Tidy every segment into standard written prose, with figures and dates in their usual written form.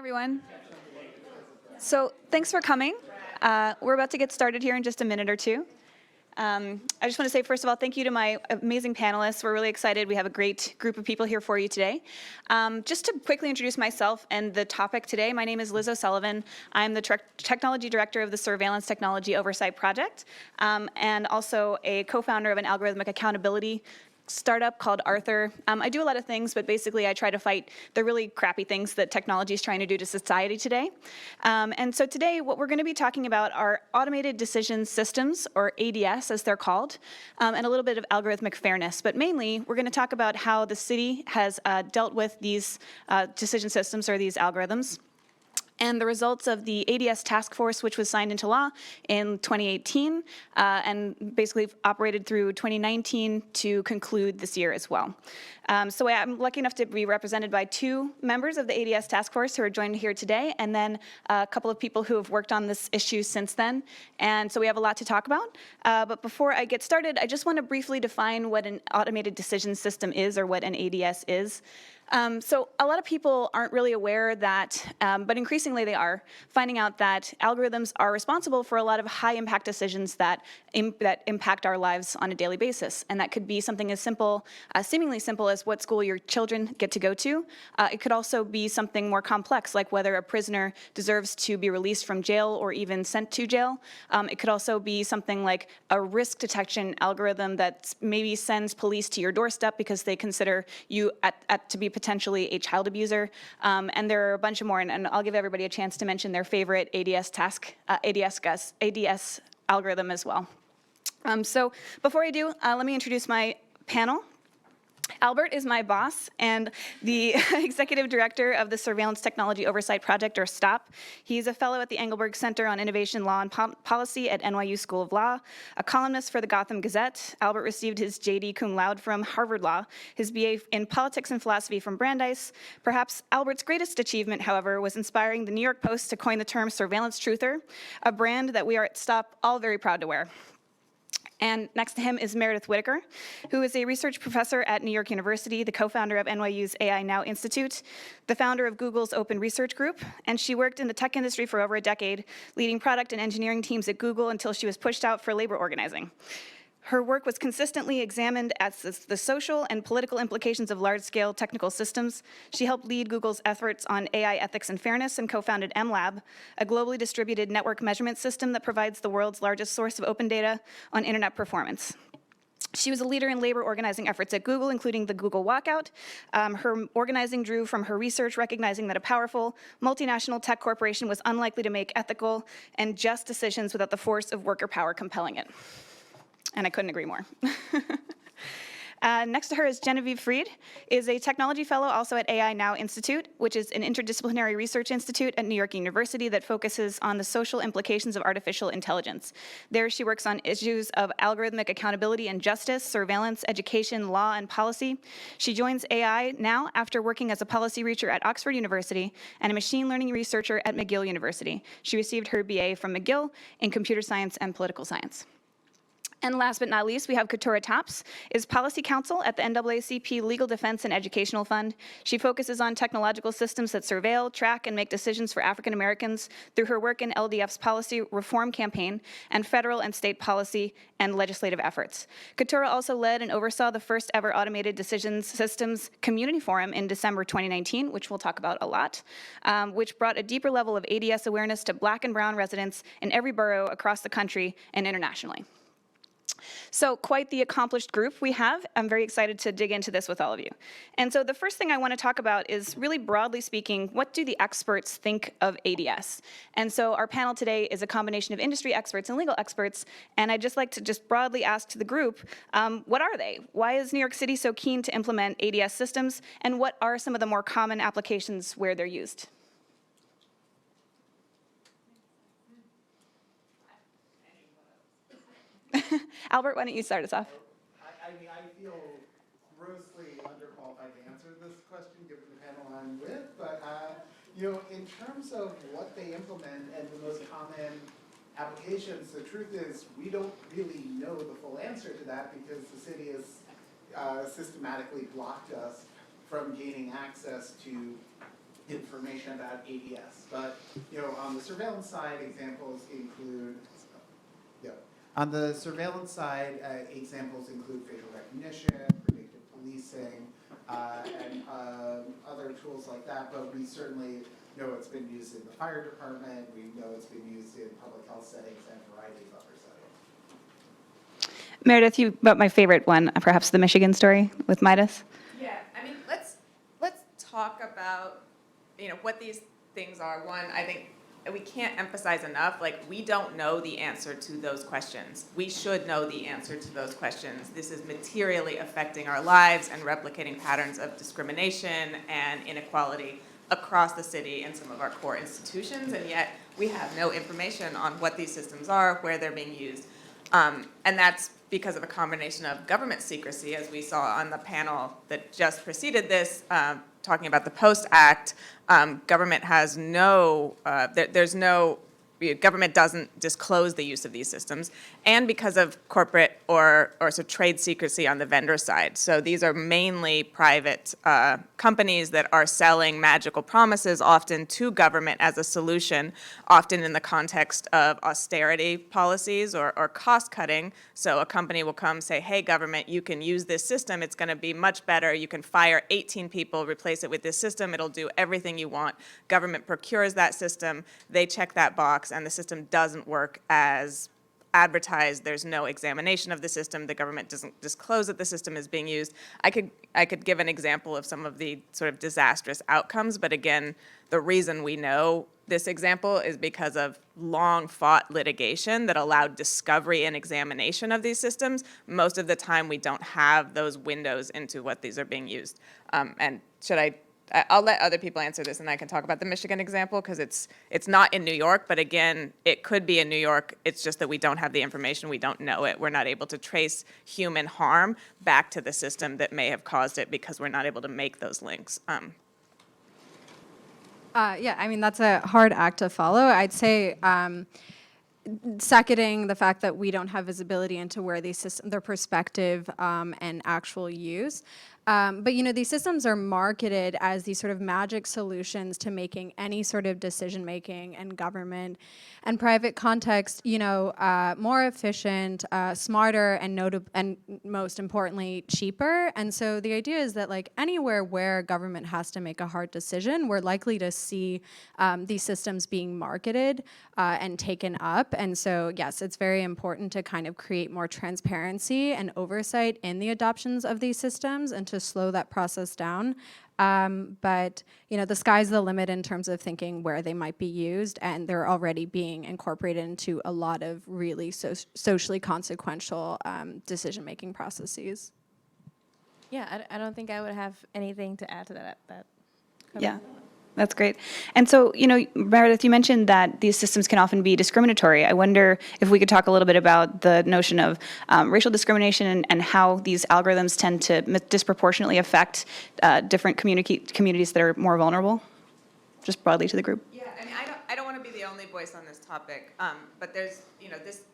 everyone. So thanks for coming. We're about to get started here in just a minute or two. I just want to say, first of all, thank you to my amazing panelists. We're really excited. We have a great group of people here for you today. Just to quickly introduce myself and the topic today, my name is Liz O'Sullivan. I'm the Technology Director of the Surveillance Technology Oversight Project, and also a co-founder of an algorithmic accountability startup called Arthur. I do a lot of things, but basically I try to fight the really crappy things that technology is trying to do to society today. And so today what we're going to be talking about are automated decision systems, or ADS as they're called, and a little bit of algorithmic fairness. But mainly we're going to talk about how the city has dealt with these decision systems, or these algorithms, and the results of the ADS task force, which was signed into law in 2018, and basically operated through 2019 to conclude this year as well. So I'm lucky enough to be represented by two members of the ADS task force who are joined here today, and then a couple of people who have worked on this issue since then. And so we have a lot to talk about. But before I get started, I just want to briefly define what an automated decision system is, or what an ADS is. So a lot of people aren't really aware that, but increasingly they are, finding out that algorithms are responsible for a lot of high-impact decisions that impact our lives on a daily basis. And that could be something as simple, seemingly simple, as what school your children get to go to. It could also be something more complex, like whether a prisoner deserves to be released from jail or even sent to jail. It could also be something like a risk detection algorithm that maybe sends police to your doorstep because they consider you to be potentially a child abuser, and there are a bunch of more, and I'll give everybody a chance to mention their favorite ADS algorithm as well. So before I do, let me introduce my panel. Albert is my boss and the executive director of the Surveillance Technology Oversight Project, or STOP. He's a fellow at the Engelberg Center on Innovation, Law, and Policy at NYU School of Law, a columnist for the Gotham Gazette. Albert received his JD cum laude from Harvard Law, his BA in Politics and Philosophy from Brandeis. Perhaps Albert's greatest achievement, however, was inspiring the New York Post to coin the term surveillance truther, a brand that we are at STOP all very proud to wear. And next to him is Meredith Whittaker, who is a research professor at New York University, the co-founder of NYU's AI Now Institute, the founder of Google's Open Research Group, and she worked in the tech industry for over a decade, leading product and engineering teams at Google until she was pushed out for labor organizing. Her work was consistently examined as the social and political implications of large-scale technical systems. She helped lead Google's efforts on AI ethics and fairness and co-founded MLab, a globally distributed network measurement system that provides the world's largest source of open data on internet performance. She was a leader in labor organizing efforts at Google, including the Google Walkout. Her organizing drew from her research, recognizing that a powerful multinational tech corporation was unlikely to make ethical and just decisions without the force of worker power compelling it. And I couldn't agree more. Next to her is Genevieve Fried, is a technology fellow also at AI Now Institute, which is an interdisciplinary research institute at New York University that focuses on the social implications of artificial intelligence. There she works on issues of algorithmic accountability and justice, surveillance, education, law, and policy. She joins AI Now after working as a policy researcher at Oxford University and a machine learning researcher at McGill University. She received her BA from McGill in computer science and political science. And last but not least, we have Katurah Topps, is policy counsel at the NAACP Legal Defense and Educational Fund. She focuses on technological systems that surveil, track, and make decisions for African Americans through her work in LDF's policy reform campaign and federal and state policy and legislative efforts. Katurah also led and oversaw the first ever automated decision systems community forum in December 2019, which we'll talk about a lot, which brought a deeper level of ADS awareness to Black and brown residents in every borough across the country and internationally. So quite the accomplished group we have. I'm very excited to dig into this with all of you. And so the first thing I want to talk about is, really broadly speaking, what do the experts think of ADS? And so our panel today is a combination of industry experts and legal experts, and I'd just like to broadly ask to the group, what are they? Why is New York City so keen to implement ADS systems, and what are some of the more common applications where they're used? Albert, why don't you start us off? I mean, I feel grossly underqualified to answer this question given the panel I'm with, but you know, in terms of what they implement and the most common applications, the truth is we don't really know the full answer to that because the city has systematically blocked us from gaining access to information about ADS. But on the surveillance side, examples include on the surveillance side, examples include facial recognition, predictive policing, and other tools like that. But we certainly know it's been used in the fire department. We know it's been used in public health settings and a variety of other settings. Meredith, you brought my favorite one, perhaps the Michigan story with Midas. Yeah, I mean, let's talk about what these things are. One, I think we can't emphasize enough, like, we don't know the answer to those questions. We should know the answer to those questions. This is materially affecting our lives and replicating patterns of discrimination and inequality across the city and some of our core institutions, and yet we have no information on what these systems are, where they're being used. And that's because of a combination of government secrecy, as we saw on the panel that just preceded this, talking about the Post Act. Government has no, government doesn't disclose the use of these systems, and because of corporate or sort of trade secrecy on the vendor side. So these are mainly private companies that are selling magical promises, often to government as a solution, often in the context of austerity policies or cost cutting. So a company will come say, hey, government, you can use this system. It's going to be much better. You can fire 18 people, replace it with this system. It'll do everything you want. Government procures that system. They check that box, and the system doesn't work as advertised. There's no examination of the system. The government doesn't disclose that the system is being used. I could give an example of some of the sort of disastrous outcomes, but again, the reason we know this example is because of long-fought litigation that allowed discovery and examination of these systems. Most of the time, we don't have those windows into what these are being used. And I'll let other people answer this, and I can talk about the Michigan example, because it's not in New York, but again, it could be in New York. It's just that we don't have the information. We don't know it. We're not able to trace human harm back to the system that may have caused it, because we're not able to make those links. Yeah, I mean, that's a hard act to follow. I'd say seconding the fact that we don't have visibility into where these systems, their perspective and actual use. But these systems are marketed as these sort of magic solutions to making any sort of decision making in government and private context, more efficient, smarter, and most importantly, cheaper. And so the idea is that, like, anywhere where government has to make a hard decision, we're likely to see these systems being marketed and taken up. And so, yes, it's very important to kind of create more transparency and oversight in the adoptions of these systems and to slow that process down. But the sky's the limit in terms of thinking where they might be used, and they're already being incorporated into a lot of really socially consequential decision-making processes. Yeah, I don't think I would have anything to add to that. Yeah, that's great. And so, Meredith, you mentioned that these systems can often be discriminatory. I wonder if we could talk a little bit about the notion of racial discrimination and how these algorithms tend to disproportionately affect different communities that are more vulnerable, just broadly to the group. Yeah, I mean, I don't want to be the only voice on this topic, but there's,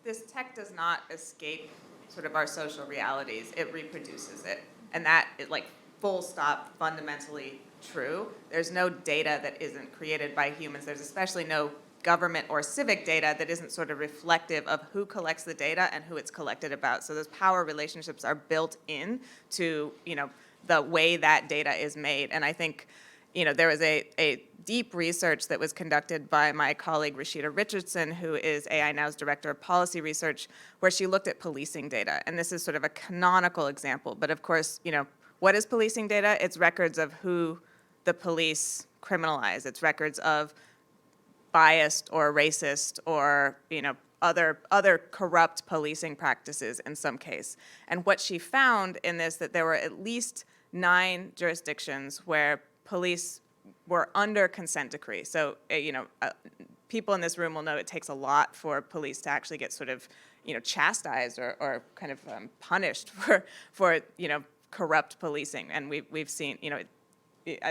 this tech does not escape sort of our social realities. It reproduces it, and that is, like, full stop, fundamentally true. There's no data that isn't created by humans. There's especially no government or civic data that isn't sort of reflective of who collects the data and who it's collected about. So those power relationships are built in to, the way that data is made. And I think, there was a deep research that was conducted by my colleague Rashida Richardson, who is AI Now's Director of Policy Research, where she looked at policing data. And this is sort of a canonical example. But of course, what is policing data? It's records of who the police criminalize. It's records of biased or racist or other corrupt policing practices in some case. And what she found in this, that there were at least 9 jurisdictions where police were under consent decree. So people in this room will know it takes a lot for police to actually get sort of chastised or kind of punished for corrupt policing. And we've seen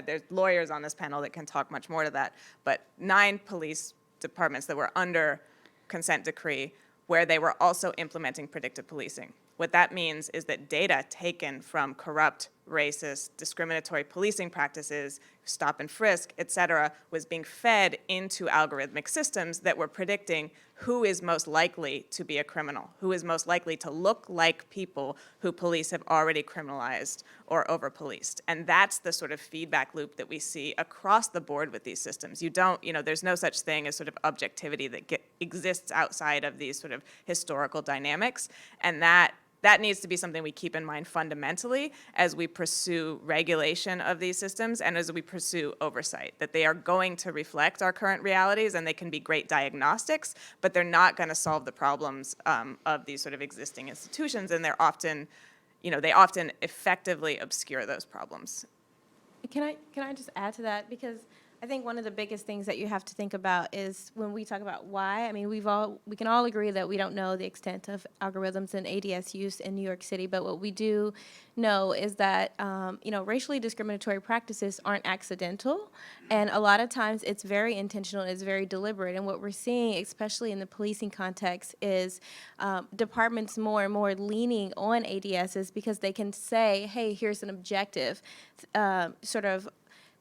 there's lawyers on this panel that can talk much more to that, but 9 police departments that were under consent decree where they were also implementing predictive policing. What that means is that data taken from corrupt racist, discriminatory policing practices, stop and frisk, et cetera, was being fed into algorithmic systems that were predicting who is most likely to be a criminal, who is most likely to look like people who police have already criminalized or over-policed. And that's the sort of feedback loop that we see across the board with these systems. You don't, there's no such thing as sort of objectivity that exists outside of these sort of historical dynamics, and that needs to be something we keep in mind fundamentally as we pursue regulation of these systems and as we pursue oversight, that they are going to reflect our current realities and they can be great diagnostics, but they're not going to solve the problems of these sort of existing institutions, and they're often, they often effectively obscure those problems. Can I just add to that? Because I think one of the biggest things that you have to think about is when we talk about why. I mean, we can all agree that we don't know the extent of algorithms and ADS use in New York City, but what we do know is that racially discriminatory practices aren't accidental, and a lot of times it's very intentional and it's very deliberate. And what we're seeing, especially in the policing context, is departments more and more leaning on ADSs because they can say, hey, here's an objective,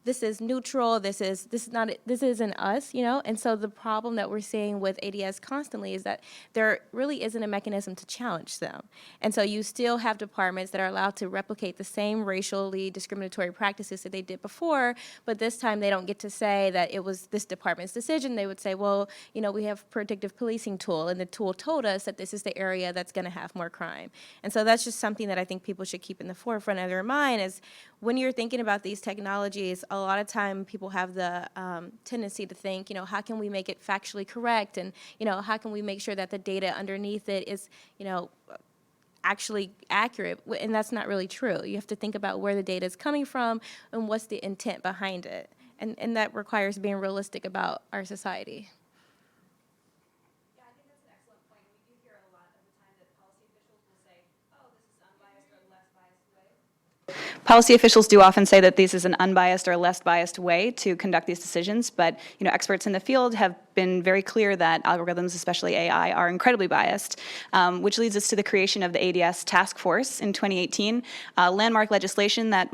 this is neutral, this isn't us, And so the problem that we're seeing with ADS constantly is that there really isn't a mechanism to challenge them. And so you still have departments that are allowed to replicate the same racially discriminatory practices that they did before, but this time they don't get to say that it was this department's decision. They would say, well, we have predictive policing tool, and the tool told us that this is the area that's going to have more crime. And so that's just something that I think people should keep in the forefront of their mind is when you're thinking about these technologies, a lot of time people have the tendency to think, how can we make it factually correct? And, how can we make sure that the data underneath it is, actually accurate? And that's not really true. You have to think about where the data is coming from and what's the intent behind it. And that requires being realistic about our society. Yeah, I think that's an excellent point. We do hear a lot of the time that policy officials will say, oh, this is unbiased or less biased way. Policy officials do often say that this is an unbiased or less biased way to conduct these decisions, but experts in the field have been very clear that algorithms, especially AI, are incredibly biased, which leads us to the creation of the ADS task force in 2018, landmark legislation that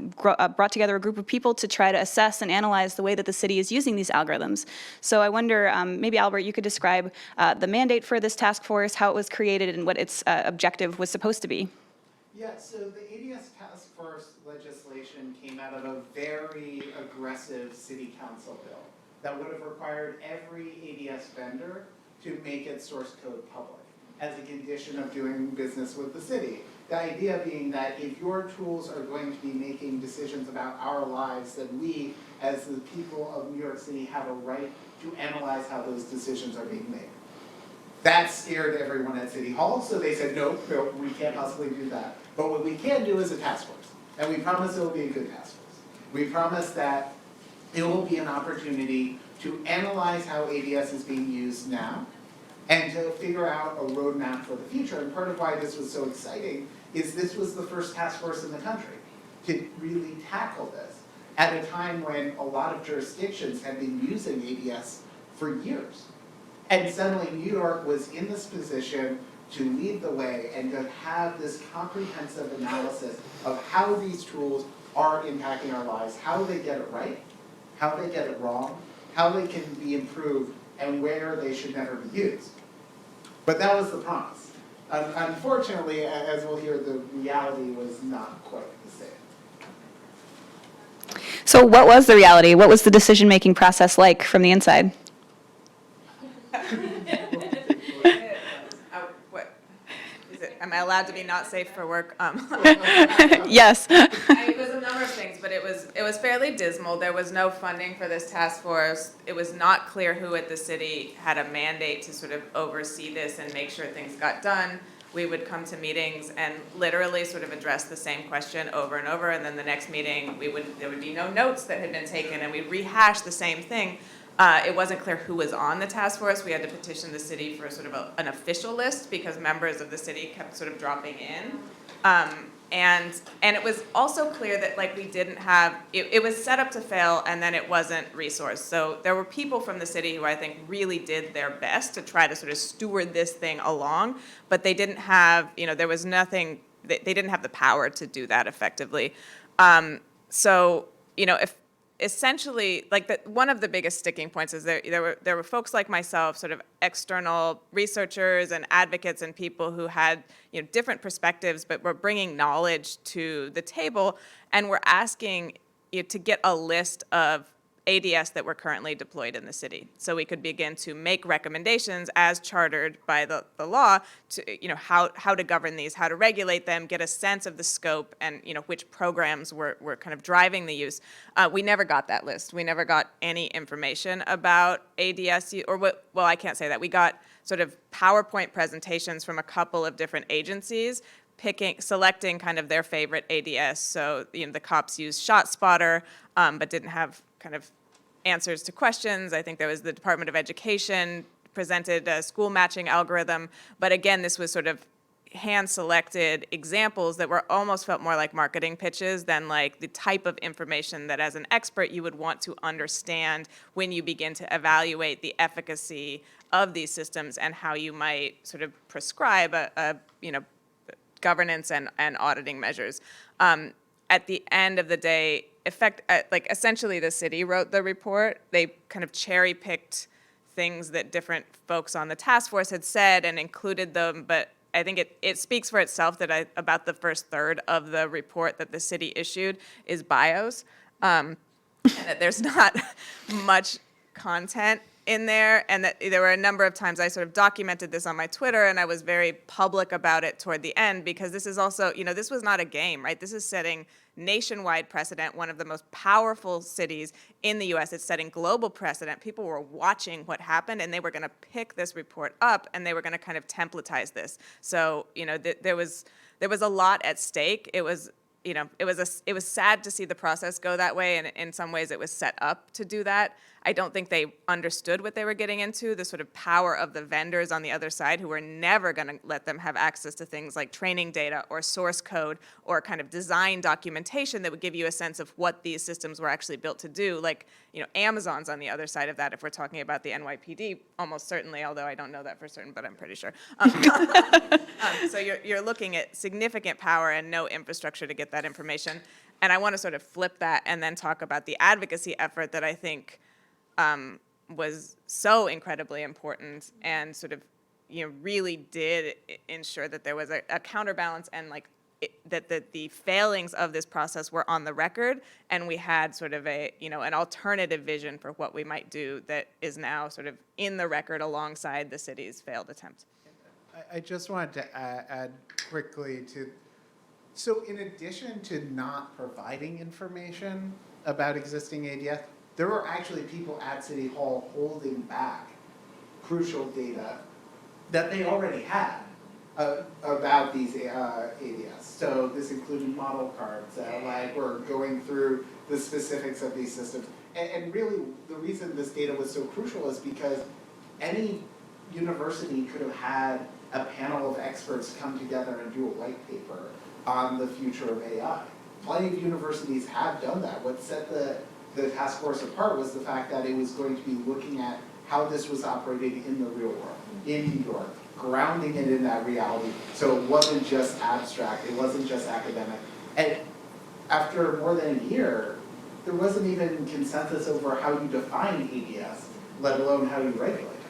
brought together a group of people to try to assess and analyze the way that the city is using these algorithms. So I wonder, maybe Albert, you could describe the mandate for this task force, how it was created, and what its objective was supposed to be. Yeah, so the ADS task force legislation came out of a very aggressive city council bill that would have required every ADS vendor to make its source code public as a condition of doing business with the city. The idea being that if your tools are going to be making decisions about our lives, then we, as the people of New York City, have a right to analyze how those decisions are being made. That scared everyone at City Hall, so they said, no, we can't possibly do that. But what we can do is a task force, and we promise it will be a good task force. We promise that it will be an opportunity to analyze how ADS is being used now, and to figure out a roadmap for the future. And part of why this was so exciting is this was the first task force in the country to really tackle this at a time when a lot of jurisdictions had been using ADS for years. And suddenly New York was in this position to lead the way and to have this comprehensive analysis of how these tools are impacting our lives, how they get it right, how they get it wrong, how they can be improved, and where they should never be used. But that was the promise. Unfortunately, as we'll hear, the reality was not quite the same. So what was the reality? What was the decision-making process like from the inside? Am I allowed to be not safe for work? Yes. It was a number of things, but it was fairly dismal. There was no funding for this task force. It was not clear who at the city had a mandate to sort of oversee this and make sure things got done. We would come to meetings and literally sort of address the same question over and over, and then the next meeting there would be no notes that had been taken, and we'd rehash the same thing. It wasn't clear who was on the task force. We had to petition the city for sort of an official list because members of the city kept sort of dropping in. And it was also clear that we didn't have, it was set up to fail and then it wasn't resourced. So there were people from the city who I think really did their best to try to sort of steward this thing along, but they didn't have, there was nothing, they didn't have the power to do that effectively. So, if essentially, like one of the biggest sticking points is there were folks like myself, sort of external researchers and advocates and people who had different perspectives, but were bringing knowledge to the table, and were asking to get a list of ADS that were currently deployed in the city, so we could begin to make recommendations as chartered by the law to how to govern these, how to regulate them, get a sense of the scope, and which programs were kind of driving the use. We never got that list. We never got any information about ADS, or well, I can't say that. We got sort of PowerPoint presentations from a couple of different agencies, selecting kind of their favorite ADS. So the cops used ShotSpotter, but didn't have kind of answers to questions. I think there was the Department of Education presented a school matching algorithm. But again, this was sort of hand-selected examples that were almost felt more like marketing pitches than like the type of information that as an expert you would want to understand when you begin to evaluate the efficacy of these systems and how you might sort of prescribe governance and auditing measures. At the end of the day, essentially the city wrote the report. They kind of cherry-picked things that different folks on the task force had said and included them, but I think it speaks for itself that about the first third of the report that the city issued is bios, and that there's not much content in there, and that there were a number of times I sort of documented this on my Twitter, and I was very public about it toward the end, because this is also, this was not a game, right? This is setting nationwide precedent, one of the most powerful cities in the US. It's setting global precedent. People were watching what happened, and they were gonna pick this report up, and they were gonna kind of templatize this. So, there was a lot at stake. It was sad to see the process go that way, and in some ways it was set up to do that. I don't think they understood what they were getting into, the sort of power of the vendors on the other side who were never going to let them have access to things like training data or source code or kind of design documentation that would give you a sense of what these systems were actually built to do. Like, Amazon's on the other side of that if we're talking about the NYPD, almost certainly, although I don't know that for certain, but I'm pretty sure. So you're looking at significant power and no infrastructure to get that information. And I want to sort of flip that and then talk about the advocacy effort that I think was so incredibly important and sort of, really did ensure that there was a counterbalance and that the failings of this process were on the record, and we had sort of an alternative vision for what we might do that is now sort of in the record alongside the city's failed attempt. I just wanted to add quickly so in addition to not providing information about existing ADS, there were actually people at City Hall holding back crucial data that they already had about these ADS. So this included model cards, we're going through the specifics of these systems. And really, the reason this data was so crucial is because any university could have had a panel of experts come together and do a white paper on the future of AI. Plenty of universities have done that. What set the task force apart was the fact that it was going to be looking at how this was operating in the real world, in New York, grounding it in that reality. So it wasn't just abstract, it wasn't just academic. And after more than a year, there wasn't even consensus over how you define ADS, let alone how you regulate it.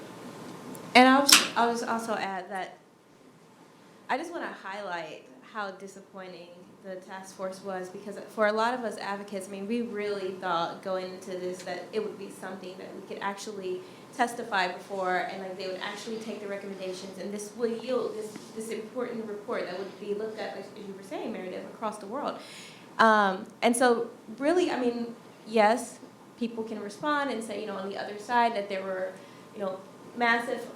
And I'll just also add that I just want to highlight how disappointing the task force was, because for a lot of us advocates, we really thought going into this that it would be something that we could actually testify before, and they would actually take the recommendations, and this will yield this important report that would be looked at, as you were saying, Meredith, across the world. And so really, yes, people can respond and say, on the other side that there were, massive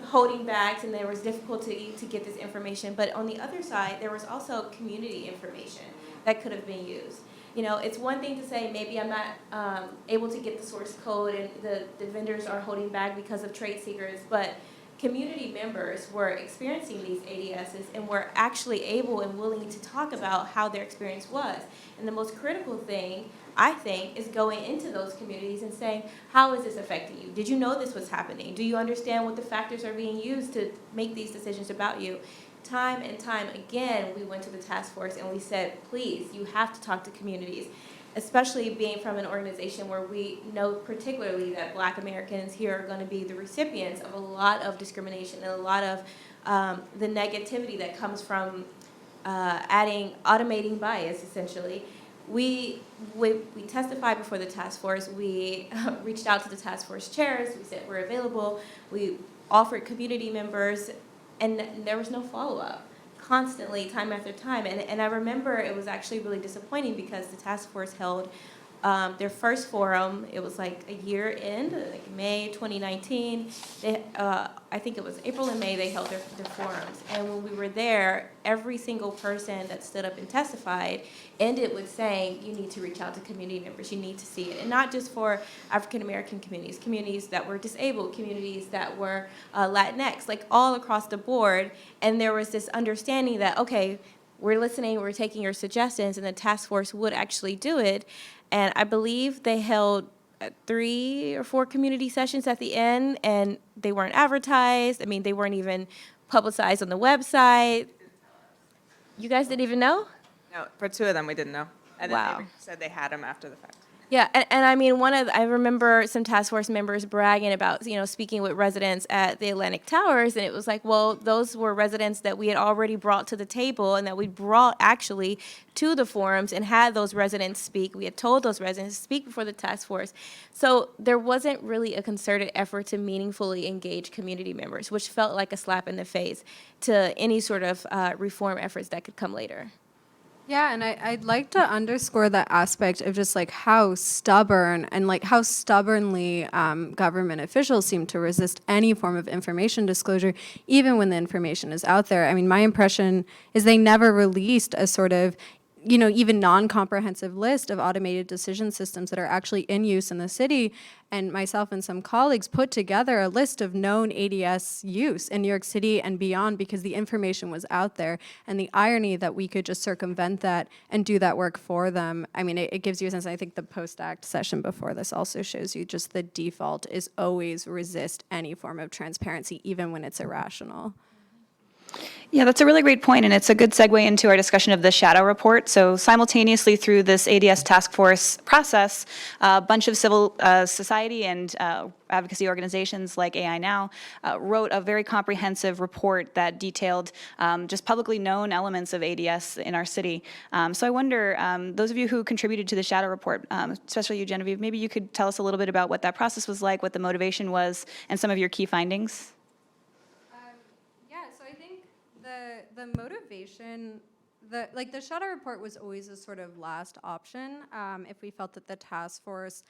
holding backs and there was difficulty to get this information. But on the other side, there was also community information that could have been used. It's one thing to say maybe I'm not able to get the source code and the vendors are holding back because of trade secrets, but community members were experiencing these ADSs and were actually able and willing to talk about how their experience was. And the most critical thing, I think, is going into those communities and saying, how is this affecting you? Did you know this was happening? Do you understand what the factors are being used to make these decisions about you? time and time again, we went to the task force and we said, please, you have to talk to communities, especially being from an organization where we know particularly that Black Americans here are going to be the recipients of a lot of discrimination and a lot of the negativity that comes from automating bias, essentially. We testified before the task force. We reached out to the task force chairs. We said we're available. We offered community members, and there was no follow-up. Constantly, time after time. And I remember it was actually really disappointing because the task force held their first forum. It was like a year in, like May 2019. I think it was April and May they held their forums. And when we were there, every single person that stood up and testified ended with saying, you need to reach out to community members, you need to see it. And not just for African American communities, communities that were disabled, communities that were Latinx, like all across the board. And there was this understanding that, okay, we're listening, we're taking your suggestions, and the task force would actually do it. And I believe they held 3 or 4 community sessions at the end, and they weren't advertised. I mean, they weren't even publicized on the website. You guys didn't even know? No, for 2 of them, we didn't know. And then Wow. they said they had them after the fact. Yeah, and I mean, I remember some task force members bragging about, speaking with residents at the Atlantic Towers, and it was like, well, those were residents that we had already brought to the table and that we brought actually to the forums and had those residents speak. We had told those residents to speak before the task force. So there wasn't really a concerted effort to meaningfully engage community members, which felt like a slap in the face to any sort of reform efforts that could come later. Yeah, and I'd like to underscore that aspect of just like how stubborn and like how stubbornly government officials seem to resist any form of information disclosure, even when the information is out there. I mean, my impression is they never released a sort of, even non-comprehensive list of automated decision systems that are actually in use in the city. And myself and some colleagues put together a list of known ADS use in New York City and beyond because the information was out there. And the irony that we could just circumvent that and do that work for them, I mean, it gives you a sense. I think the post-act session before this also shows you just the default is always resist any form of transparency, even when it's irrational. Yeah, that's a really great point, and it's a good segue into our discussion of the shadow report. So simultaneously through this ADS task force process, a bunch of civil society and advocacy organizations like AI Now wrote a very comprehensive report that detailed just publicly known elements of ADS in our city. So I wonder, those of you who contributed to the shadow report, especially you, Genevieve, maybe you could tell us a little bit about what that process was like, what the motivation was, and some of your key findings. So I think the motivation, the shadow report was always a sort of last option if we felt that the task force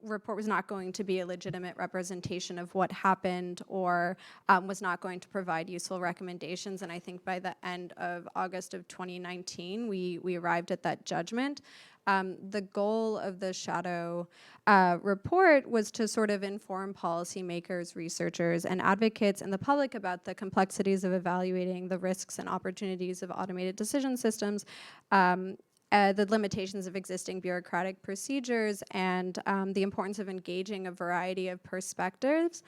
report was not going to be a legitimate representation of what happened or was not going to provide useful recommendations. And I think by the end of August of 2019, we arrived at that judgment. The goal of the shadow report was to sort of inform policymakers, researchers, and advocates and the public about the complexities of evaluating the risks and opportunities of automated decision systems, the limitations of existing bureaucratic procedures, and the importance of engaging a variety of perspectives.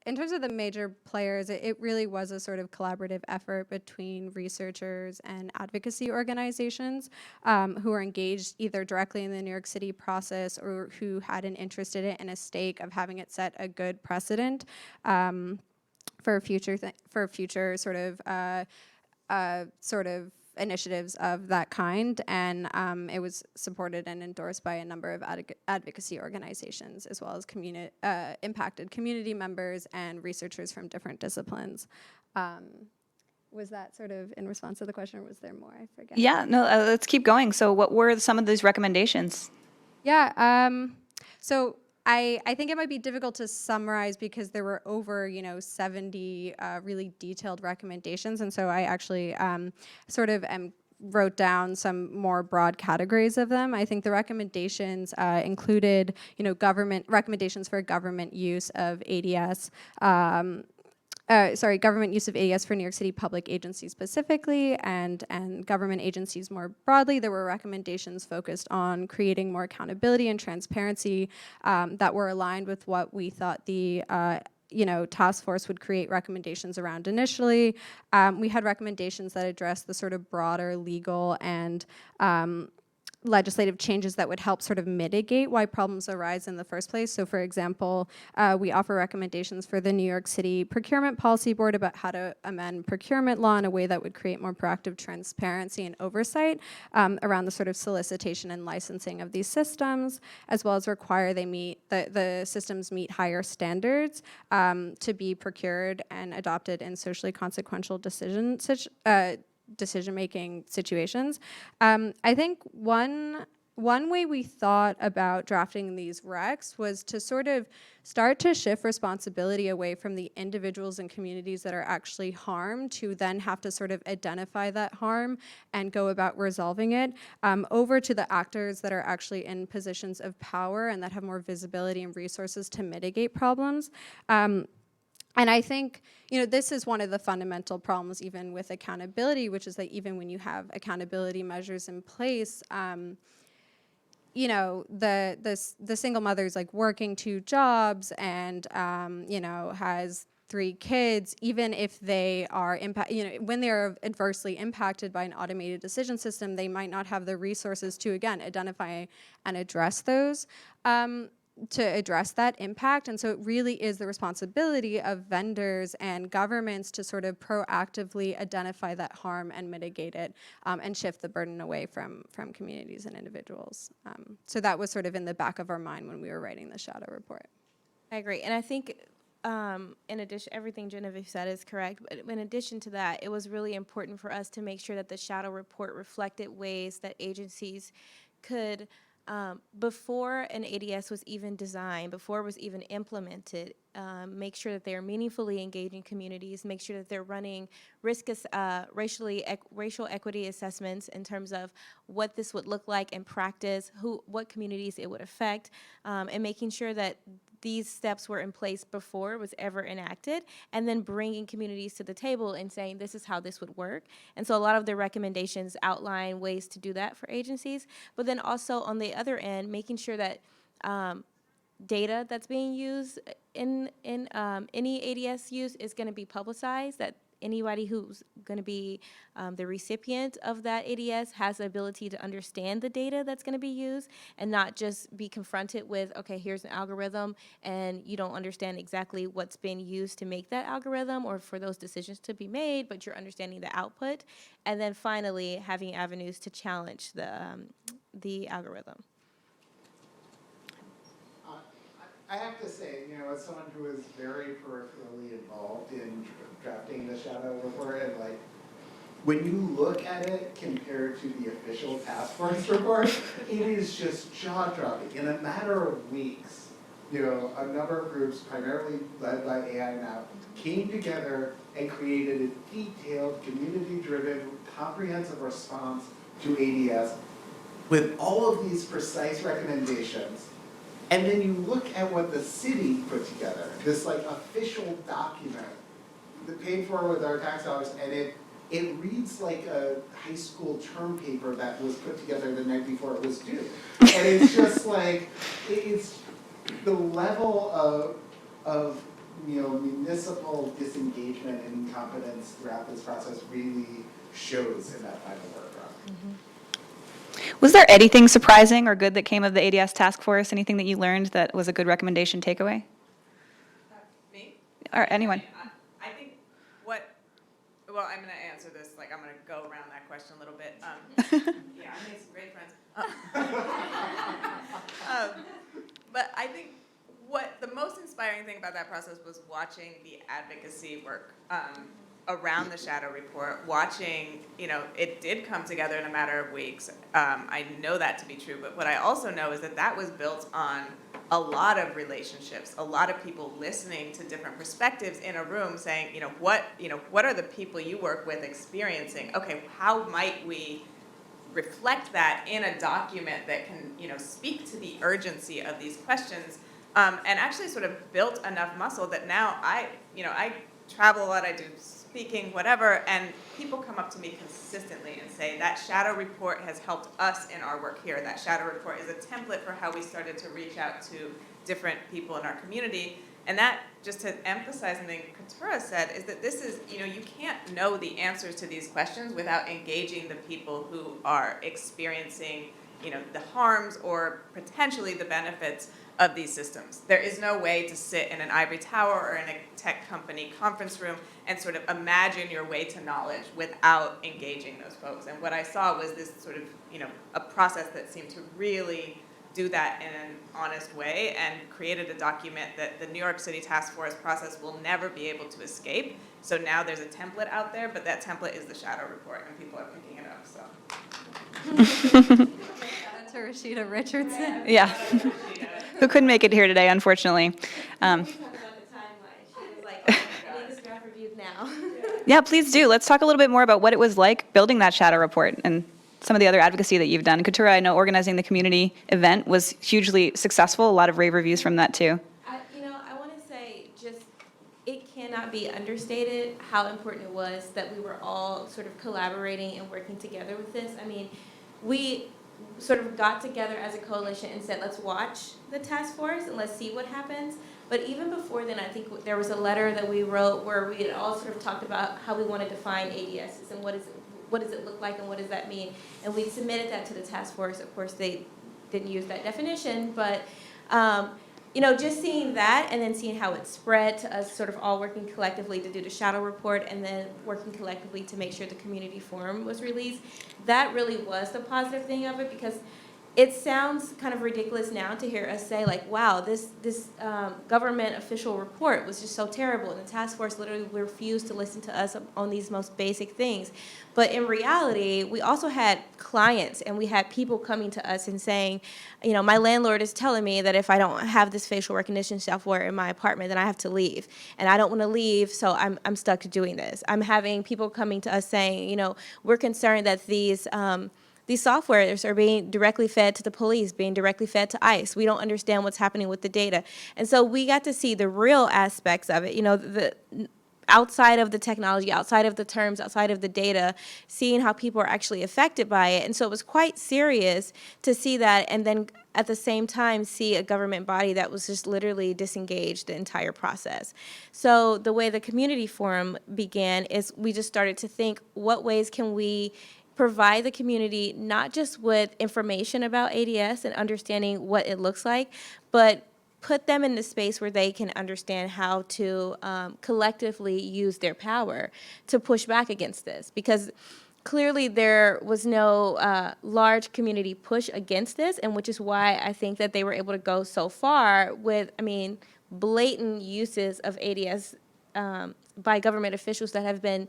In terms of the major players, it really was a sort of collaborative effort between researchers and advocacy organizations who were engaged either directly in the New York City process or who had an interest in it and a stake of having it set a good precedent for future sort of initiatives of that kind, and it was supported and endorsed by a number of advocacy organizations, as well as impacted community members and researchers from different disciplines. Was that sort of in response to the question, or was there more? I forget. Yeah, no, let's keep going. So what were some of these recommendations? Yeah, so I think it might be difficult to summarize because there were over 70 really detailed recommendations, and so I actually wrote down some more broad categories of them. I think the recommendations included government recommendations for government use of ADS. Government use of ADS for New York City public agencies specifically, and government agencies more broadly. There were recommendations focused on creating more accountability and transparency that were aligned with what we thought the task force would create recommendations around initially. We had recommendations that address the sort of broader legal and legislative changes that would help sort of mitigate why problems arise in the first place. So for example, we offer recommendations for the New York City Procurement Policy Board about how to amend procurement law in a way that would create more proactive transparency and oversight around the sort of solicitation and licensing of these systems, as well as require the systems meet higher standards to be procured and adopted in socially consequential decision-making situations. I think one way we thought about drafting these recs was to sort of start to shift responsibility away from the individuals and communities that are actually harmed, to then have to sort of identify that harm and go about resolving it, over to the actors that are actually in positions of power and that have more visibility and resources to mitigate problems. And I think, this is one of the fundamental problems even with accountability, which is that even when you have accountability measures in place, the single mother's like working 2 jobs and, has 3 kids, even if they are when they're adversely impacted by an automated decision system, they might not have the resources to, again, identify and address those. To address that impact. And so it really is the responsibility of vendors and governments to sort of proactively identify that harm and mitigate it, and shift the burden away from communities and individuals. So that was sort of in the back of our mind when we were writing the shadow report. I agree. And I think in addition, everything Genevieve said is correct. But in addition to that, it was really important for us to make sure that the shadow report reflected ways that agencies could, before an ADS was even designed, before it was even implemented, make sure that they're meaningfully engaging communities, make sure that they're running racial equity assessments in terms of what this would look like in practice, what communities it would affect, and making sure that these steps were in place before it was ever enacted, and then bringing communities to the table and saying this is how this would work. And so a lot of the recommendations outline ways to do that for agencies, but then also on the other end, making sure that data that's being used in any ADS use is going to be publicized, that anybody who's going to be the recipient of that ADS has the ability to understand the data that's going to be used and not just be confronted with, okay, here's an algorithm and you don't understand exactly what's been used to make that algorithm or for those decisions to be made, but you're understanding the output. And then finally, having avenues to challenge the algorithm. I have to say, as someone who is very peripherally involved in drafting the shadow report, and when you look at it compared to the official task force report, it is just jaw-dropping. In a matter of weeks, a number of groups, primarily led by AI Now, came together and created a detailed, community-driven, comprehensive response to ADS with all of these precise recommendations. And then you look at what the city put together, this official document that paid for with our tax dollars, and it reads like a high school term paper that was put together the night before it was due. And it's just it's the level of municipal disengagement and incompetence throughout this process really shows in that final work product. Mm-hmm. Was there anything surprising or good that came of the ADS task force? Anything that you learned that was a good recommendation takeaway? Me? Or anyone? I think well, I'm going to answer this, I'm going to go around that question a little bit. Yeah, I made some great friends. But I think what the most inspiring thing about that process was watching the advocacy work around the shadow report, watching, it did come together in a matter of weeks. I know that to be true, but what I also know is that was built on a lot of relationships, a lot of people listening to different perspectives in a room saying, what are the people you work with experiencing? Okay, how might we reflect that in a document that can, speak to the urgency of these questions, and actually sort of built enough muscle that now I travel a lot, I do speaking, whatever, and people come up to me consistently and say, that shadow report has helped us in our work here. That shadow report is a template for how we started to reach out to different people in our community. And that, just to emphasize something Katurah said, is that this is, you can't know the answers to these questions without engaging the people who are experiencing, the harms or potentially the benefits of these systems. There is no way to sit in an ivory tower or in a tech company conference room and sort of imagine your way to knowledge without engaging those folks. And what I saw was this sort of, a process that seemed to really do that in an honest way and created a document that the New York City Task Force process will never be able to escape. So now there's a template out there, but that template is the shadow report, and people are picking it up, so. That's to Rashida Richardson. Yeah. Who couldn't make it here today, unfortunately. Talk about the timeline. She was like, I need this draft reviewed now. Yeah, please do. Let's talk a little bit more about what it was like building that shadow report and some of the other advocacy that you've done. Katurah, I know organizing the community event was hugely successful. A lot of rave reviews from that too. I want to say just it cannot be understated how important it was that we were all sort of collaborating and working together with this. I mean, we sort of got together as a coalition and said, let's watch the task force and let's see what happens. But even before then, I think there was a letter that we wrote where we had all sort of talked about how we want to define ADSs and what does it look like and what does that mean. And we submitted that to the task force. Of course, they didn't use that definition, but just seeing that and then seeing how it spread to us sort of all working collectively to do the shadow report and then working collectively to make sure the community forum was released, that really was the positive thing of it, because it sounds kind of ridiculous now to hear us say, like, wow, this government official report was just so terrible, and the task force literally refused to listen to us on these most basic things. But in reality, we also had clients, and we had people coming to us and saying, my landlord is telling me that if I don't have this facial recognition software in my apartment, then I have to leave. And I don't want to leave, so I'm stuck doing this. I'm having people coming to us saying, we're concerned that these softwares are being directly fed to the police, being directly fed to ICE. We don't understand what's happening with the data. And so we got to see the real aspects of it, the outside of the technology, outside of the terms, outside of the data, seeing how people are actually affected by it. And so it was quite serious to see that, and then at the same time see a government body that was just literally disengaged the entire process. So the way the community forum began is we just started to think, what ways can we provide the community not just with information about ADS and understanding what it looks like, but put them in the space where they can understand how to collectively use their power to push back against this. Because clearly there was no large community push against this, and which is why I think that they were able to go so far with, blatant uses of ADS by government officials that have been,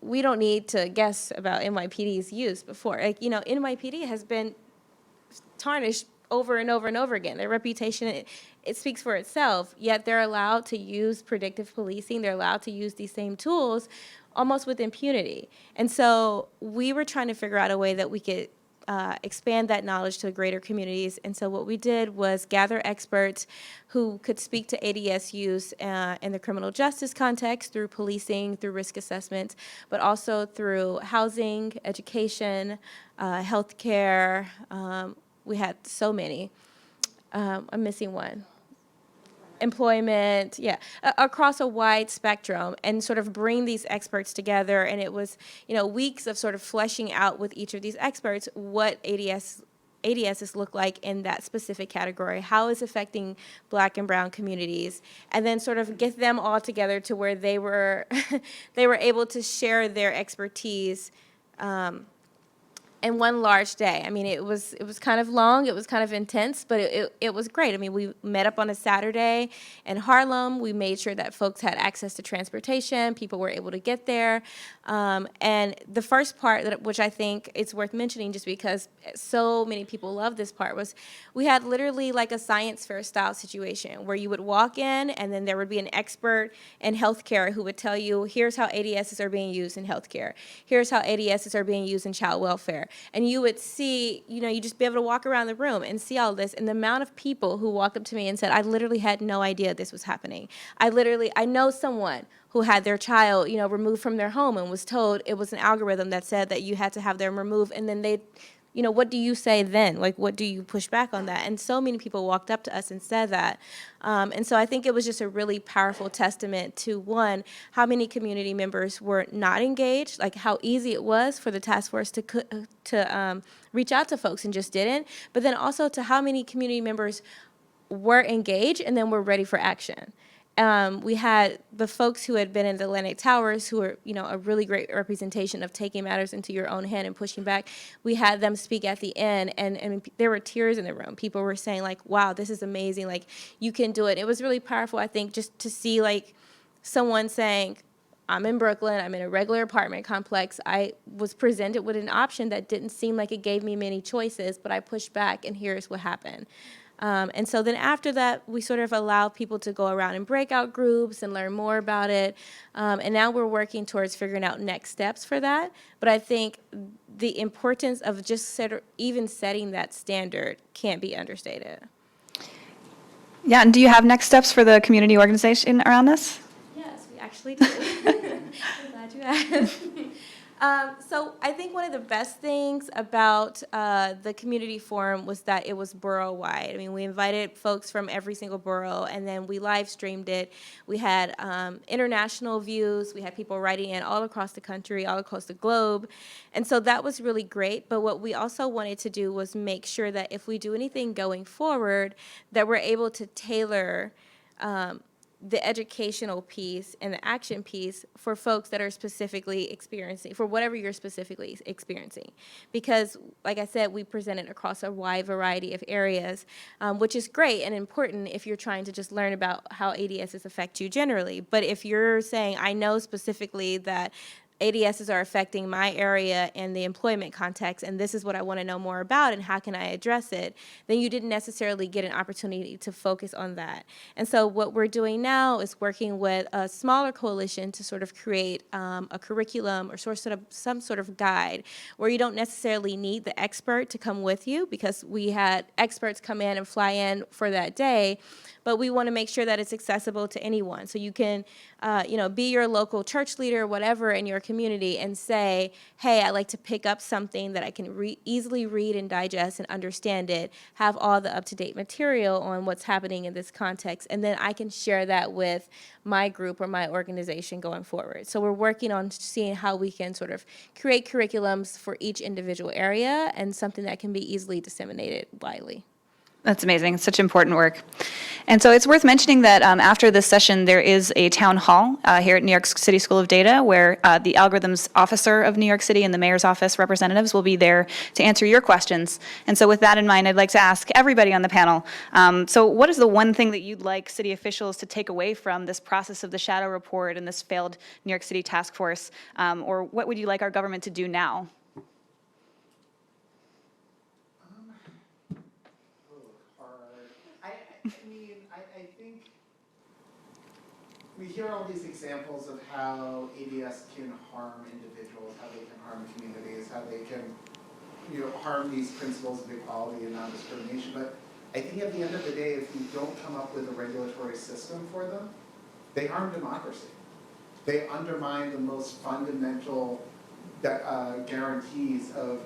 we don't need to guess about NYPD's use before. NYPD has been tarnished over and over and over again. Their reputation, it speaks for itself, yet they're allowed to use predictive policing. They're allowed to use these same tools almost with impunity. And so we were trying to figure out a way that we could expand that knowledge to greater communities. And so what we did was gather experts who could speak to ADS use in the criminal justice context through policing, through risk assessments, but also through housing, education, healthcare. We had so many. I'm missing one. Employment, across a wide spectrum, and sort of bring these experts together. And it was, weeks of sort of fleshing out with each of these experts what ADSs look like in that specific category, how it's affecting Black and brown communities, and then sort of get them all together to where they were able to share their expertise in one large day. It was kind of long, it was kind of intense, but it was great. We met up on a Saturday in Harlem. We made sure that folks had access to transportation, people were able to get there. And the first part, which I think it's worth mentioning just because so many people love this part, was we had literally like a science fair style situation where you would walk in and then there would be an expert in healthcare who would tell you, here's how ADSs are being used in healthcare. Here's how ADSs are being used in child welfare. And you would see, you'd just be able to walk around the room and see all this. And the amount of people who walked up to me and said, I literally had no idea this was happening. I know someone who had their child, removed from their home and was told it was an algorithm that said that you had to have them removed. And then they you know, what do you say then? Like, what do you push back on that? And so many people walked up to us and said that. And so I think it was just a really powerful testament to, one, how many community members were not engaged, like how easy it was for the task force to reach out to folks and just didn't, but then also to how many community members were engaged and then were ready for action. We had the folks who had been in the Atlantic Towers, who were, you know, a really great representation of taking matters into your own hand and pushing back. We had them speak at the end, and there were tears in the room. People were saying, like, wow, this is amazing. Like, you can do it. It was really powerful, I think, just to see, like, someone saying, I'm in Brooklyn, I'm in a regular apartment complex. I was presented with an option that didn't seem like it gave me many choices, but I pushed back, and here's what happened. And so then after that, we sort of allow people to go around in breakout groups and learn more about it. And now we're working towards figuring out next steps for that. But I think the importance of just even setting that standard can't be understated. Yeah, and do you have next steps for the community organization around this? Yes, we actually do. I'm glad you asked. So I think one of the best things about the community forum was that it was borough-wide. I mean, we invited folks from every single borough, and then we live streamed it. We had international views. We had people writing in all across the country, all across the globe. And so that was really great. But what we also wanted to do was make sure that if we do anything going forward, that we're able to tailor the educational piece and the action piece for folks that are specifically experiencing, for whatever you're specifically experiencing. Because, like I said, we presented across a wide variety of areas, which is great and important if you're trying to just learn about how ADSs affect you generally. But if you're saying, I know specifically that ADSs are affecting my area in the employment context, and this is what I want to know more about, and how can I address it, then you didn't necessarily get an opportunity to focus on that. And so what we're doing now is working with a smaller coalition to sort of create a curriculum or some sort of guide where you don't necessarily need the expert to come with you, because we had experts come in and fly in for that day, but we want to make sure that it's accessible to anyone. So you can, be your local church leader, whatever, in your community and say, hey, I'd like to pick up something that I can easily read and digest and understand it, have all the up-to-date material on what's happening in this context, and then I can share that with my group or my organization going forward. So we're working on seeing how we can sort of create curriculums for each individual area and something that can be easily disseminated widely. That's amazing. It's such important work. And so it's worth mentioning that after this session, there is a town hall here at New York City School of Data where the algorithms officer of New York City and the mayor's office representatives will be there to answer your questions. And so with that in mind, I'd like to ask everybody on the panel, so what is the one thing that you'd like city officials to take away from this process of the shadow report and this failed New York City task force? Or what would you like our government to do now? I think we hear all these examples of how ADS can harm individuals, how they can harm communities, how they can, harm these principles of equality and non-discrimination. But I think at the end of the day, if we don't come up with a regulatory system for them, they harm democracy. They undermine the most fundamental guarantees of,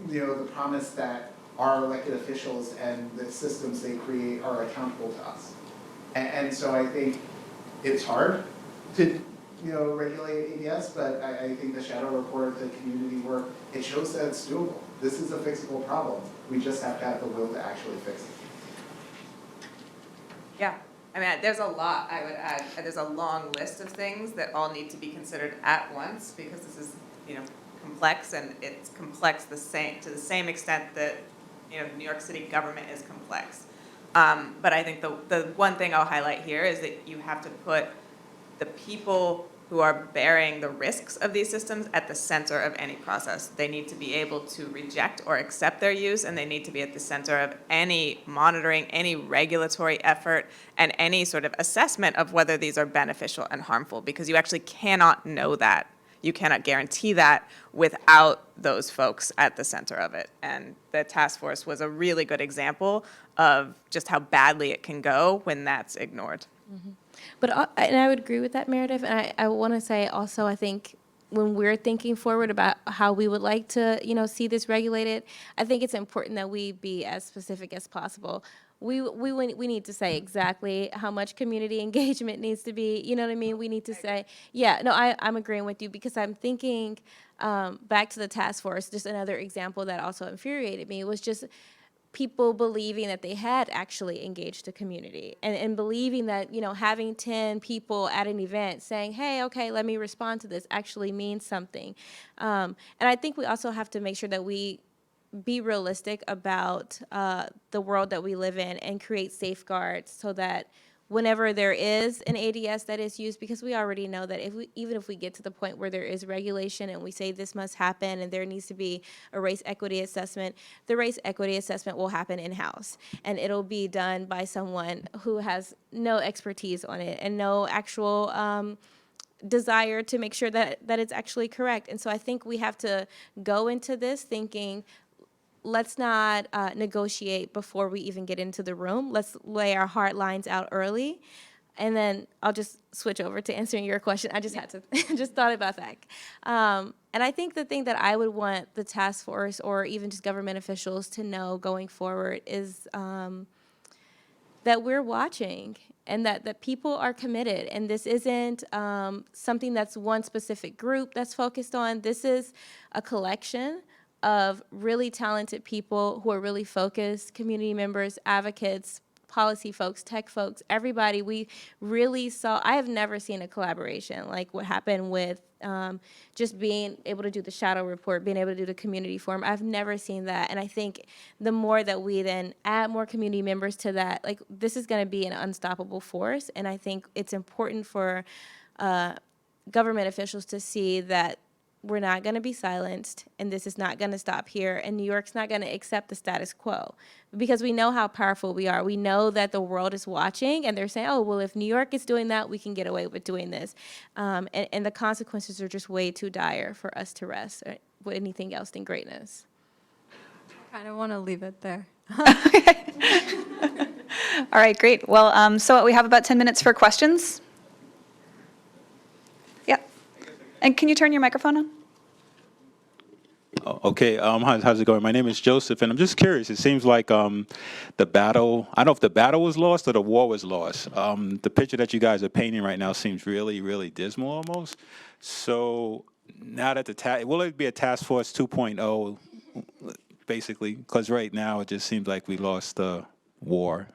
the promise that our elected officials and the systems they create are accountable to us. And so I think it's hard to, regulate ADS, but I think the shadow report, the community work, it shows that it's doable. This is a fixable problem. We just have to have the will to actually fix it. Yeah, I mean, there's a lot I would add. There's a long list of things that all need to be considered at once, because this is, complex, and it's complex to the same extent that, New York City government is complex. But I think the one thing I'll highlight here is that you have to put the people who are bearing the risks of these systems at the center of any process. They need to be able to reject or accept their use, and they need to be at the center of any monitoring, any regulatory effort, and any sort of assessment of whether these are beneficial and harmful, because you actually cannot know that. You cannot guarantee that without those folks at the center of it. And the task force was a really good example of just how badly it can go when that's ignored. Mm-hmm. But and I would agree with that, Meredith. And I want to say also, I think when we're thinking forward about how we would like to, see this regulated, I think it's important that we be as specific as possible. We need to say exactly how much community engagement needs to be. You know what I mean? We need to say, yeah, no, I'm agreeing with you, because I'm thinking back to the task force. Just another example that also infuriated me was just people believing that they had actually engaged the community, and believing that, having 10 people at an event saying, hey, okay, let me respond to this, actually means something. And I think we also have to make sure that we be realistic about the world that we live in, and create safeguards so that whenever there is an ADS that is used, because we already know that even if we get to the point where there is regulation and we say this must happen and there needs to be a race equity assessment, the race equity assessment will happen in-house, and it'll be done by someone who has no expertise on it and no actual desire to make sure that it's actually correct. And so I think we have to go into this thinking, let's not negotiate before we even get into the room. Let's lay our hard lines out early. And then I'll just switch over to answering your question. I just had to, just thought about that. And I think the thing that I would want the task force, or even just government officials, to know going forward is that we're watching, and that people are committed. And this isn't something that's one specific group that's focused on. This is a collection of really talented people who are really focused, community members, advocates, policy folks, tech folks, everybody. We really saw, I have never seen a collaboration like what happened with just being able to do the shadow report, being able to do the community forum. I've never seen that. And I think the more that we then add more community members to that, like, this is going to be an unstoppable force. And I think it's important for government officials to see that we're not going to be silenced, and this is not going to stop here, and New York's not going to accept the status quo, because we know how powerful we are. We know that the world is watching, and they're saying, oh, well, if New York is doing that, we can get away with doing this. And the consequences are just way too dire for us to rest with anything else than greatness. I kind of want to leave it there. All right, great. Well, so we have about 10 minutes for questions. Yep. And can you turn your microphone on? Oh, okay, how's it going? My name is Joseph, and I'm just curious. It seems like the battle, I don't know if the battle was lost or the war was lost. The picture that you guys are painting right now seems really, really dismal almost. So now that will it be a task force 2.0, basically? Because right now it just seems like we lost the war.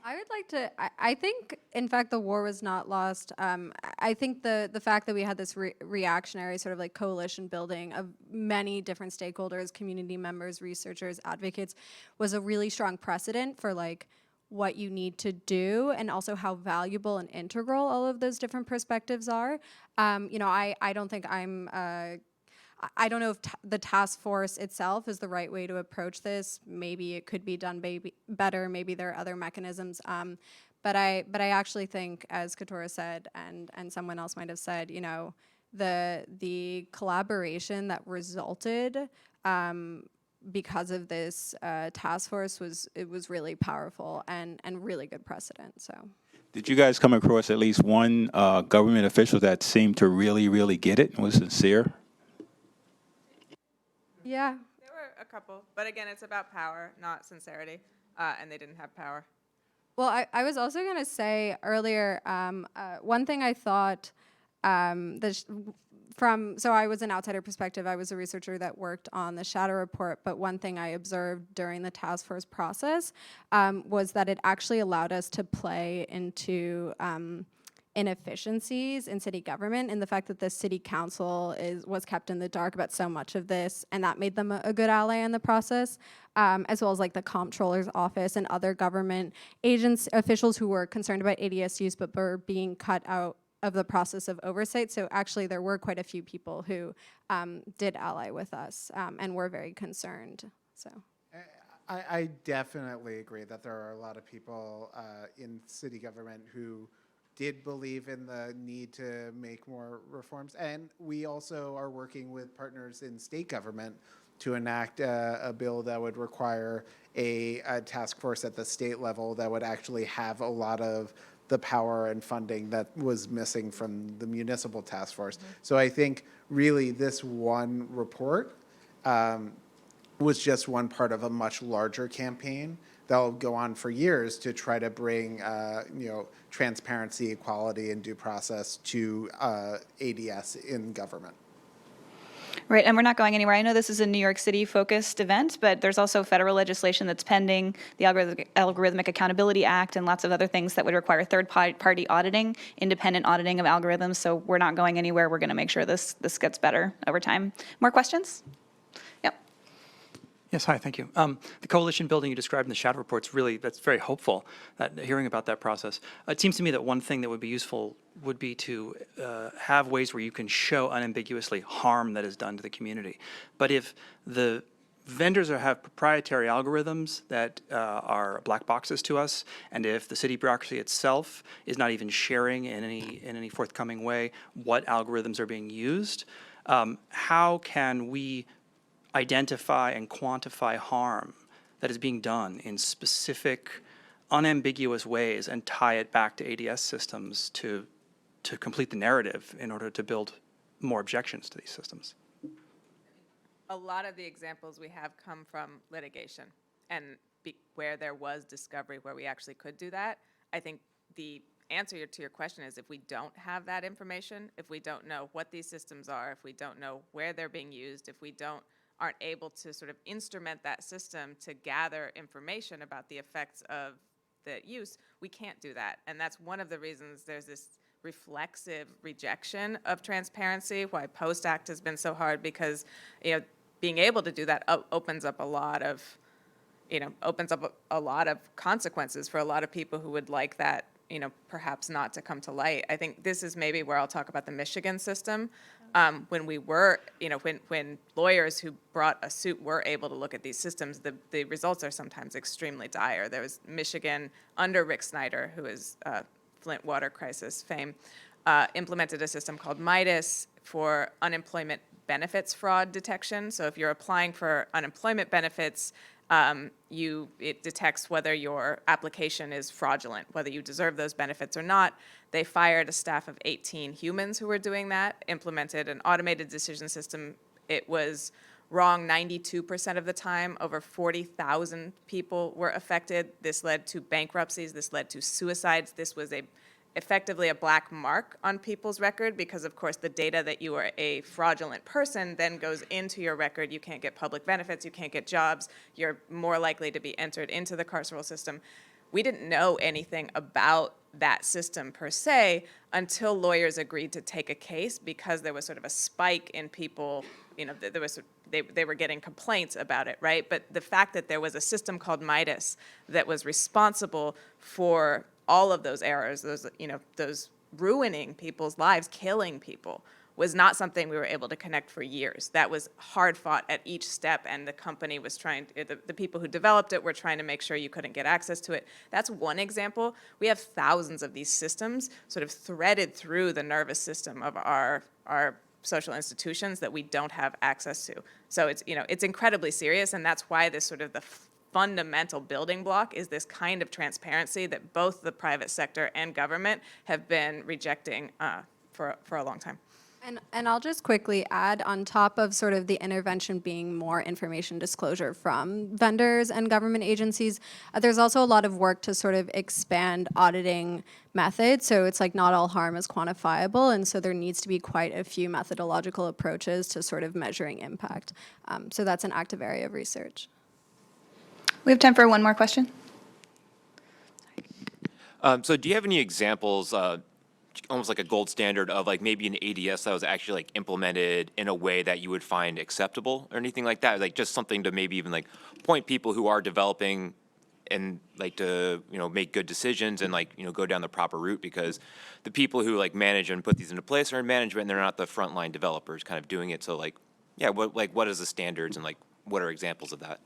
I would like to, I think, in fact, the war was not lost. I think the fact that we had this reactionary sort of like coalition building of many different stakeholders, community members, researchers, advocates, was a really strong precedent for like what you need to do, and also how valuable and integral all of those different perspectives are. I don't think I don't know if the task force itself is the right way to approach this. Maybe it could be done better. Maybe there are other mechanisms. But I actually think, as Katurah said, and someone else might have said, the collaboration that resulted because of this task force was really powerful and really good precedent. So. Did you guys come across at least one government official that seemed to really, really get it and was sincere? Yeah. There were a couple, but again, it's about power, not sincerity, and they didn't have power. Well, I was also going to say earlier, one thing I thought so I was an outsider perspective. I was a researcher that worked on the shadow report, but one thing I observed during the task force process was that it actually allowed us to play into inefficiencies in city government, and the fact that the city council was kept in the dark about so much of this, and that made them a good ally in the process, as well as like the comptroller's office and other government agents, officials who were concerned about ADS use but were being cut out of the process of oversight. So actually there were quite a few people who did ally with us and were very concerned. So. I definitely agree that there are a lot of people in city government who did believe in the need to make more reforms. And we also are working with partners in state government to enact a bill that would require a task force at the state level that would actually have a lot of the power and funding that was missing from the municipal task force. So I think really this one report was just one part of a much larger campaign that'll go on for years to try to bring transparency, equality, and due process to ADS in government. Right, and we're not going anywhere. I know this is a New York City-focused event, but there's also federal legislation that's pending, the Algorithmic Accountability Act, and lots of other things that would require third-party auditing, independent auditing of algorithms. So we're not going anywhere. We're going to make sure this gets better over time. More questions? Yep. Yes, hi, thank you. The coalition building you described in the shadow reports, really, that's very hopeful, hearing about that process. It seems to me that one thing that would be useful would be to have ways where you can show unambiguously harm that is done to the community. But if the vendors have proprietary algorithms that are black boxes to us, and if the city bureaucracy itself is not even sharing in any forthcoming way what algorithms are being used, how can we identify and quantify harm that is being done in specific, unambiguous ways and tie it back to ADS systems to complete the narrative in order to build more objections to these systems? A lot of the examples we have come from litigation, and where there was discovery where we actually could do that. I think the answer to your question is, if we don't have that information, if we don't know what these systems are, if we don't know where they're being used, if we aren't able to sort of instrument that system to gather information about the effects of the use, we can't do that. And that's one of the reasons there's this reflexive rejection of transparency, why Post-Act has been so hard, because being able to do that opens up a lot of consequences for a lot of people who would like that perhaps not to come to light. I think this is maybe where I'll talk about the Michigan system. When we were, when lawyers who brought a suit were able to look at these systems, the results are sometimes extremely dire. There was Michigan under Rick Snyder, who is Flint water crisis fame, implemented a system called MIDAS for unemployment benefits fraud detection. So if you're applying for unemployment benefits, it detects whether your application is fraudulent, whether you deserve those benefits or not. They fired a staff of 18 humans who were doing that, implemented an automated decision system. It was wrong 92% of the time. Over 40,000 people were affected. This led to bankruptcies. This led to suicides. This was effectively a black mark on people's record, because of course the data that you are a fraudulent person then goes into your record. You can't get public benefits, you can't get jobs, you're more likely to be entered into the carceral system. We didn't know anything about that system per se until lawyers agreed to take a case, because there was sort of a spike in people, they were getting complaints about it, right? But the fact that there was a system called MIDAS that was responsible for all of those errors, those ruining people's lives, killing people, was not something we were able to connect for years. That was hard fought at each step, and the company was the people who developed it were trying to make sure you couldn't get access to it. That's one example. We have thousands of these systems sort of threaded through the nervous system of our social institutions that we don't have access to. So it's incredibly serious, and that's why this sort of the fundamental building block is this kind of transparency that both the private sector and government have been rejecting for a long time. And I'll just quickly add, on top of sort of the intervention being more information disclosure from vendors and government agencies, there's also a lot of work to sort of expand auditing methods. So it's like not all harm is quantifiable, and so there needs to be quite a few methodological approaches to sort of measuring impact. So that's an active area of research. We have time for one more question. So do you have any examples, almost like a gold standard of like maybe an ADS that was actually like implemented in a way that you would find acceptable or anything like that? Like just something to maybe even like point people who are developing and like to, make good decisions and like, go down the proper route, because the people who like manage and put these into place are in management and they're not the frontline developers kind of doing it. So like, yeah, what is the standards and like what are examples of that?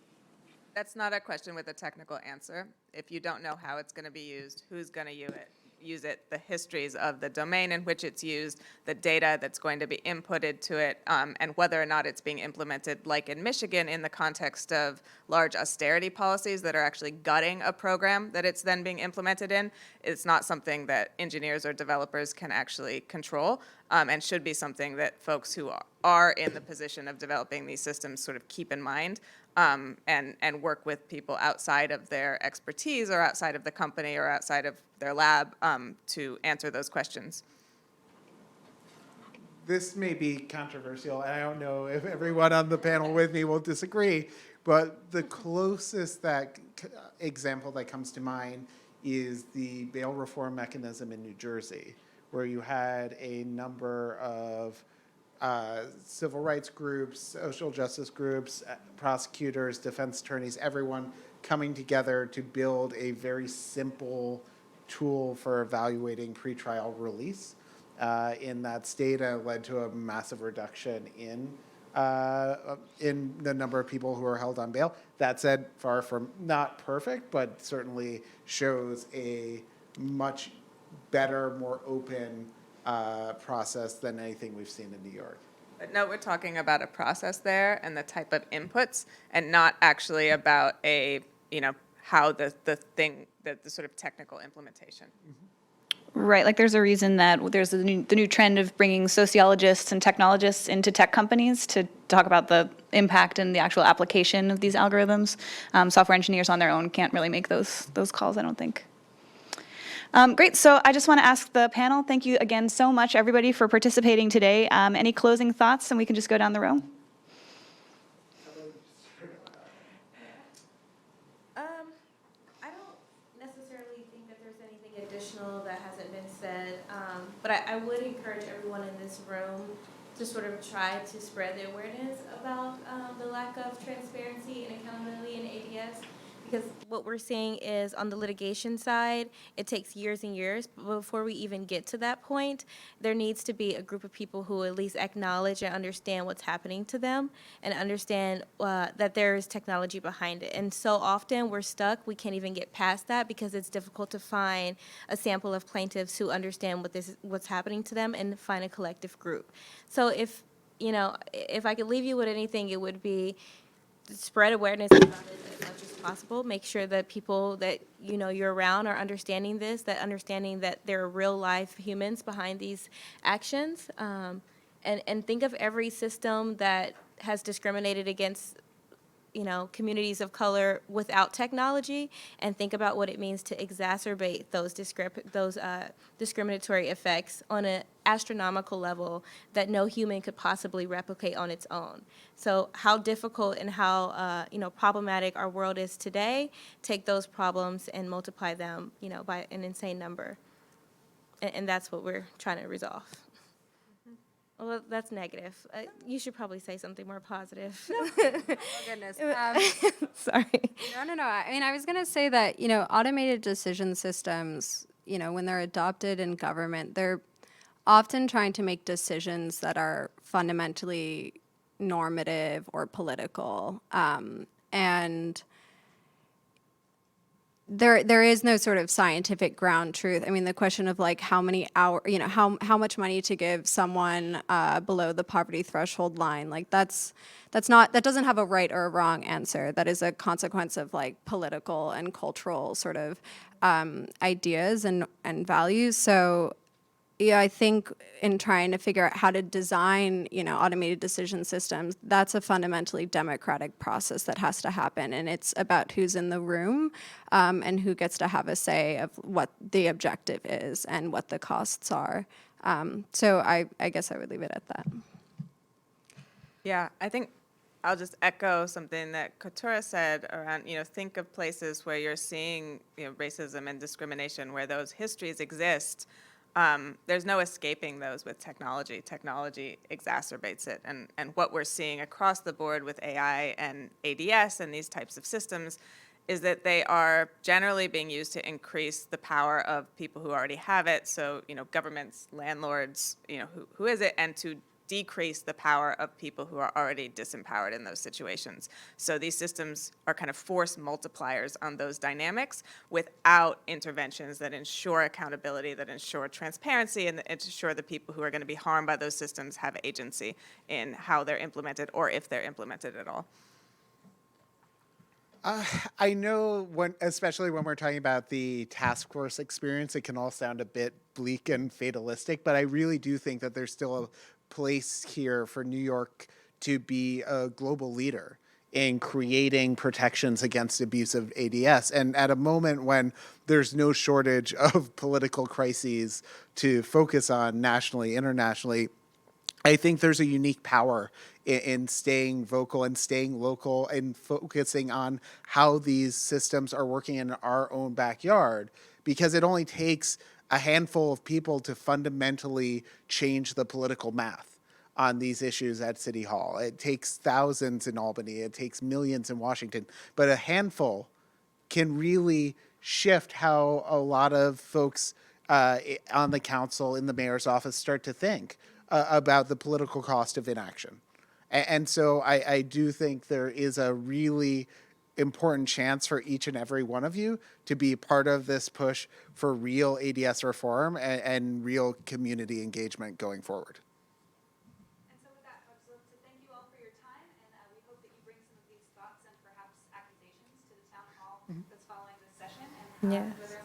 That's not a question with a technical answer. If you don't know how it's going to be used, who's going to use it, use it, the histories of the domain in which it's used, the data that's going to be inputted to it, and whether or not it's being implemented, like in Michigan, in the context of large austerity policies that are actually gutting a program that it's then being implemented in. It's not something that engineers or developers can actually control, and should be something that folks who are in the position of developing these systems sort of keep in mind, and work with people outside of their expertise or outside of the company or outside of their lab to answer those questions. This may be controversial, and I don't know if everyone on the panel with me will disagree, but the closest example that comes to mind is the bail reform mechanism in New Jersey, where you had a number of civil rights groups, social justice groups, prosecutors, defense attorneys, everyone coming together to build a very simple tool for evaluating pretrial release in that state. Led to a massive reduction in the number of people who are held on bail. That said, far from not perfect, but certainly shows a much better, more open process than anything we've seen in New York. But no, we're talking about a process there and the type of inputs, and not actually about how the sort of technical implementation. Right, like there's a reason that there's the new trend of bringing sociologists and technologists into tech companies to talk about the impact and the actual application of these algorithms. Software engineers on their own can't really make those calls, I don't think. Great, so I just want to ask the panel, thank you again so much, everybody, for participating today. Any closing thoughts, and we can just go down the row? I don't necessarily think that there's anything additional that hasn't been said, but I would encourage everyone in this room to sort of try to spread the awareness about the lack of transparency and accountability in ADS. Because what we're seeing is on the litigation side, it takes years and years. But before we even get to that point, there needs to be a group of people who at least acknowledge and understand what's happening to them and understand that there is technology behind it. And so often we're stuck. We can't even get past that because it's difficult to find a sample of plaintiffs who understand what's happening to them and find a collective group. So if I could leave you with anything, it would be spread awareness about it as much as possible. Make sure that people that you're around are understanding this, that understanding that there are real life humans behind these actions, and think of every system that has discriminated against communities of color without technology, and think about what it means to exacerbate those discriminatory effects on an astronomical level that no human could possibly replicate on its own. So how difficult and how problematic our world is today, take those problems and multiply them by an insane number. And that's what we're trying to resolve. Well, that's negative. You should probably say something more positive. Oh, goodness. Sorry. No. I mean, I was going to say that, automated decision systems, when they're adopted in government, they're often trying to make decisions that are fundamentally normative or political. And there is no sort of scientific ground truth. I mean, the question of like how many hours, how much money to give someone below the poverty threshold line, like that doesn't have a right or a wrong answer. That is a consequence of like political and cultural sort of ideas and values. So yeah, I think in trying to figure out how to design, automated decision systems, that's a fundamentally democratic process that has to happen. And it's about who's in the room and who gets to have a say of what the objective is and what the costs are. So I guess I would leave it at that. Yeah, I think I'll just echo something that Katurah said around, think of places where you're seeing, racism and discrimination, where those histories exist. There's no escaping those with technology. Technology exacerbates it. And what we're seeing across the board with AI and ADS and these types of systems is that they are generally being used to increase the power of people who already have it. So, governments, landlords, who is it? And to decrease the power of people who are already disempowered in those situations. So these systems are kind of force multipliers on those dynamics without interventions that ensure accountability, that ensure transparency, and that ensure the people who are going to be harmed by those systems have agency in how they're implemented or if they're implemented at all. I know especially when we're talking about the task force experience, it can all sound a bit bleak and fatalistic, but I really do think that there's still a place here for New York to be a global leader in creating protections against abuse of ADS. And at a moment when there's no shortage of political crises to focus on nationally, internationally, I think there's a unique power in staying vocal and staying local and focusing on how these systems are working in our own backyard, because it only takes a handful of people to fundamentally change the political math on these issues at City Hall. It takes thousands in Albany, it takes millions in Washington, but a handful can really shift how a lot of folks on the council, in the mayor's office, start to think about the political cost of inaction. And so I do think there is a really important chance for each and every one of you to be part of this push for real ADS reform and real community engagement going forward. And so with that, folks, I'd like to thank you all for your time, and we hope that you bring some of these thoughts and perhaps accusations to the town hall that's following this session, and Yes. whether